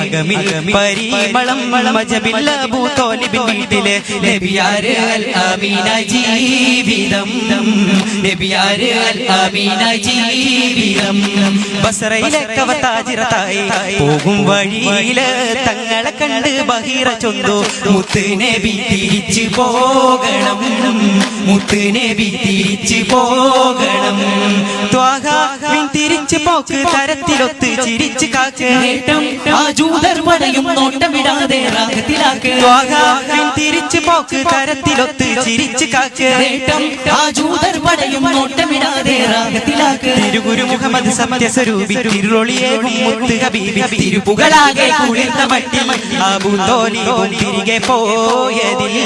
അകമിൽ പരിമളം മജബിൽ അബൂ ത്വാലിബിൻ വീട്ടിലെ നബിയാരെ അൽ അമീന ജീവിതം നബിയാരെ അൽ അമീന ജീവിതം ബസറയിലെ കവതാജിറതായി പോകും വഴിയില് തങ്ങളെ കണ്ട് ബഹീറ ചൊന്നു മുത്ത് നബി തിരിച്ചു പോകണം മുത്ത് നബി തിരിച്ചു പോകണം ത്വാഹ തിരിച്ചു പോക്ക് തരത്തിലൊത്ത് ചിരിച്ചു കാക്ക് ആ ജൂതർ പടയും നോട്ടമിടാതെ റാഹത്തിലാക്ക് ത്വാഹ തിരിച്ചു പോക്ക് തരത്തിലൊത്ത് ചിരിച്ചു കാക്ക് ആ ജൂതർ പടയും നോട്ടമിടാതെ റാഹത്തിലാക്ക് തിരുഗുരു മുഹമ്മദ് സത്യസ്വരൂപി തിരുളൊളിയേകും മുത്ത് ഹബീബി തിരുപുകളാകെ കുളിർന്ന മട്ടിൽ അബൂ ത്വാലിബും തിരികെ പോയതിൽ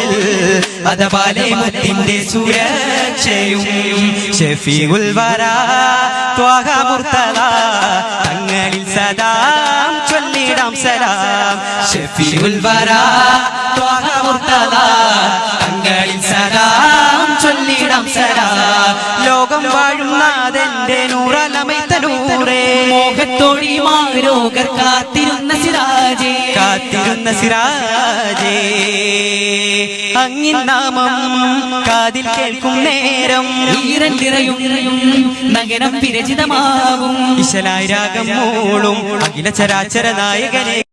അതപാലെ മുത്തിന്റെ സുരക്ഷയും ഷഫീഉൽ വറാ ത്വാഹ മുർത്തദ തങ്ങളിൽ സദാം ചൊല്ലിടാം സലാം ഷഫീഉൽ വറാ ത്വാഹ മുർത്തദ തങ്ങളിൽ സദാം ചൊല്ലിടാം സലാം ലോകം വാഴും നാഥന്റെ നൂറലമൈത്ത നൂറേ മോഹത്തോടി മാരോഗർ കാത്തിരുന്ന സിറാജേ അങ്ങിൻ നാമം കാതിൽ കേൾക്കും നേരം ഈരണ്ടിറയും നഗരം വിരചിതമാവും ഇശലായി രാഗം മൂളും അഖില ചരാചര നായകനെ